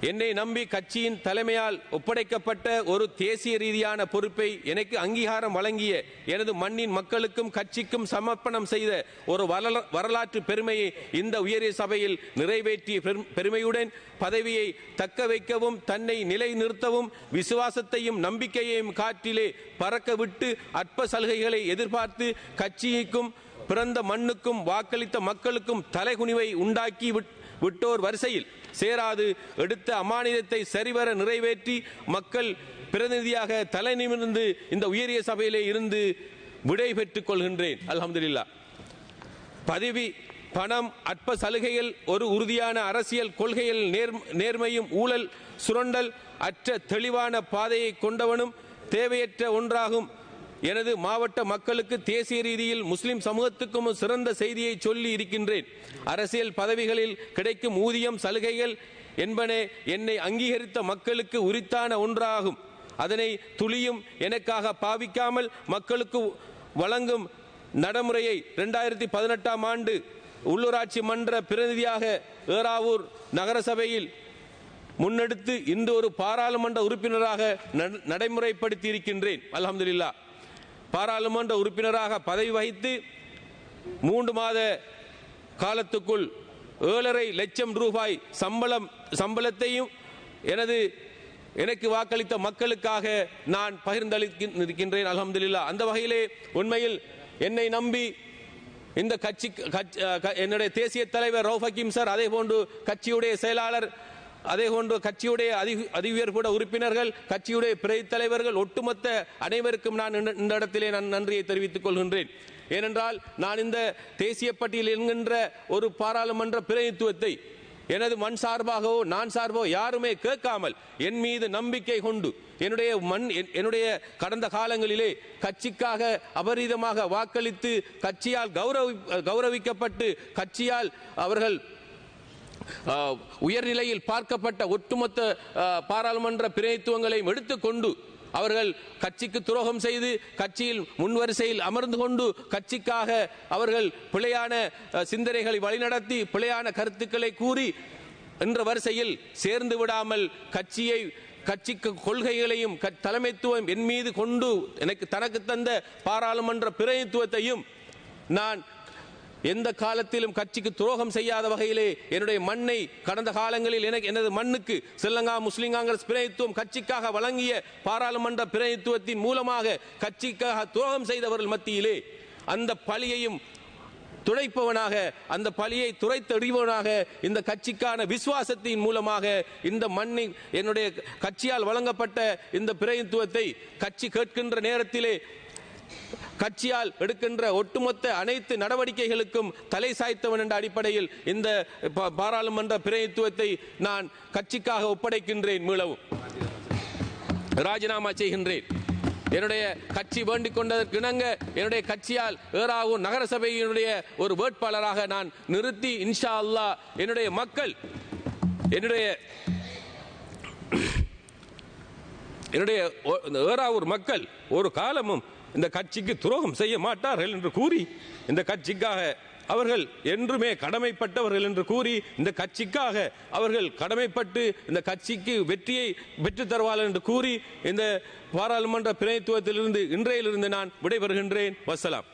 என்னை நம்பி கட்சியின் தலைமையால் ஒப்படைக்கப்பட்ட ஒரு தேசிய ரீதியான பொறுப்பை எனக்கு அங்கீகாரம் வழங்கிய எனது மண்ணின் மக்களுக்கும் கட்சிக்கும் சமர்ப்பணம் செய்த ஒரு வரலாற்று பெருமையை இந்த உயரிய சபையில் நிறைவேற்றிய பெருமையுடன் பதவியை தக்க வைக்கவும் தன்னை நிலைநிறுத்தவும் விசுவாசத்தையும் நம்பிக்கையையும் காற்றிலே பறக்க விட்டு அற்ப சலுகைகளை எதிர்பார்த்து கட்சிக்கும் பிறந்த மண்ணுக்கும் வாக்களித்த மக்களுக்கும் தலைகுனிவை உண்டாக்கி விட்டோர் வரிசையில் சேராது எடுத்த அமானிதத்தை சரிவர நிறைவேற்றி மக்கள் பிரதிநிதியாக தலை நிமிர்ந்து இந்த உயரிய சபையிலே இருந்து விடை பெற்றுக் கொள்கின்றேன். அல்ஹம்துலில்லாஹ். பதவி, பணம், அற்ப சலுகைகள் ஒரு உறுதியான அரசியல் கொள்கையில் நேர்மையும் ஊழல் சுரண்டல் அற்ற தெளிவான பாதையை கொண்டவனும் தேவையற்ற ஒன்றாகும். எனது மாவட்ட மக்களுக்கு தேசிய ரீதியில் முஸ்லிம் சமூகத்துக்கும் சிறந்த செய்தியை சொல்லி இருக்கின்றேன். அரசியல் பதவிகளில் கிடைக்கும் ஊதியம் சலுகைகள் என்பன என்னை அங்கீகரித்த மக்களுக்கு உரித்தான ஒன்றாகும். அதனை துளியும் எனக்காக பாவிக்காமல் மக்களுக்கு வழங்கும் நடைமுறையை 2018ஆம் ஆண்டு உள்ளூராட்சி மன்ற பிரதிநிதியாக ஏறாவூர் நகரசபையில் முன்னெடுத்து இன்று ஒரு பாராளுமன்ற உறுப்பினராக நடைமுறைப்படுத்தி இருக்கின்றேன். அல்ஹம்துலில்லாஹ். பாராளுமன்ற உறுப்பினராக பதவி வகித்து 3 மாத காலத்துக்குள் 7.5 லட்சம் ரூபாய் சம்பளத்தையும் எனக்கு வாக்களித்த மக்களுக்காக நான் பகிர்ந்தளிக்கின்றேன். அல்ஹம்துலில்லாஹ். அந்த வகையிலே உண்மையில் என்னை நம்பி இந்த என்னுடைய தேசிய தலைவர் ரவுஃப் ஹக்கீம் சார், அதே போன்று கட்சியுடைய செயலாளர், அதே போன்று கட்சியுடைய அதிஉயர்பூட உறுப்பினர்கள், கட்சியுடைய பிரதி தலைவர்கள், ஒட்டுமொத்த அனைவருக்கும் நான் இந்த இடத்திலே நான் நன்றியை தெரிவித்துக் கொள்கின்றேன். ஏனென்றால் நான் இந்த தேசிய பட்டியல் என்கின்ற ஒரு பாராளுமன்ற பிரதிநிதித்துவத்தை எனது மண் சார்பாகவோ நான் சார்பாகவோ யாருமே கேட்காமல் என் மீது நம்பிக்கை கொண்டு என்னுடைய கடந்த காலங்களிலே கட்சிக்காக அபரீதமாக வாக்களித்து கட்சியால் கௌரவிக்கப்பட்டு கட்சியால் அவர்கள் உயர்நிலையில் பார்க்கப்பட்ட ஒட்டுமொத்த பாராளுமன்ற பிரதிநிதித்துவங்களையும் எடுத்துக்கொண்டு அவர்கள் கட்சிக்கு துரோகம் செய்து கட்சியில் முன்வரிசையில் அமர்ந்து கொண்டு கட்சிக்காக அவர்கள் பிழையான சிந்தனைகளை வழிநடத்தி பிழையான கருத்துக்களை கூறி என்ற வரிசையில் சேர்ந்து விடாமல் கட்சிக்கு கொள்கைகளையும் தலைமைத்துவம் என் மீது கொண்டு தனக்கு தந்த பாராளுமன்ற பிரதிநிதித்துவத்தையும் நான் எந்த காலத்திலும் கட்சிக்கு துரோகம் செய்யாத வகையிலே என்னுடைய மண்ணை கடந்த காலங்களில் எனது மண்ணுக்கு ஸ்ரீலங்கா முஸ்லிம் காங்கிரஸ் பிரதிநிதித்துவம் கட்சிக்காக வழங்கிய பாராளுமன்ற பிரதிநிதித்துவத்தின் மூலமாக கட்சிக்காக துரோகம் செய்தவர்கள் மத்தியிலே அந்த பழியையும் துடைப்பவனாக, அந்த பழியை துரைத்தெறிவனாக, இந்த கட்சிக்கான விசுவாசத்தின் மூலமாக இந்த மண்ணை என்னுடைய கட்சியால் வழங்கப்பட்ட இந்த பிரதிநிதித்துவத்தை கட்சி கேட்கின்ற நேரத்திலே கட்சியால் எடுக்கின்ற ஒட்டுமொத்த அனைத்து நடவடிக்கைகளுக்கும் தலை சாய்த்தவன் என்ற அடிப்படையில் இந்த பாராளுமன்ற பிரதிநிதித்துவத்தை நான் கட்சிக்காக ஒப்படைக்கின்றேன். மீளவும் ராஜினாமா செய்கின்றேன். என்னுடைய கட்சி வேண்டிக் கொண்டதற்கு இணங்க என்னுடைய கட்சியால் ஏறாவூர் நகரசபையினுடைய ஒரு வேட்பாளராக நான் நிறுத்தி இன்ஷா அல்லாஹ் என்னுடைய மக்கள் என்னுடைய ஏறாவூர் மக்கள் ஒரு காலமும் இந்த கட்சிக்கு துரோகம் செய்ய மாட்டார்கள் என்று கூறி இந்த கட்சிக்காக அவர்கள் என்றுமே கடமைப்பட்டவர்கள் என்று கூறி இந்த கட்சிக்காக அவர்கள் கடமைப்பட்டு இந்த கட்சிக்கு வெற்றியை பெற்றுத் தருவார்கள் என்று கூறி இந்த பாராளுமன்ற பிரதிநிதித்துவத்திலிருந்து இன்றையிலிருந்து நான் விடைபெறுகின்றேன். வஸ்ஸலாம்.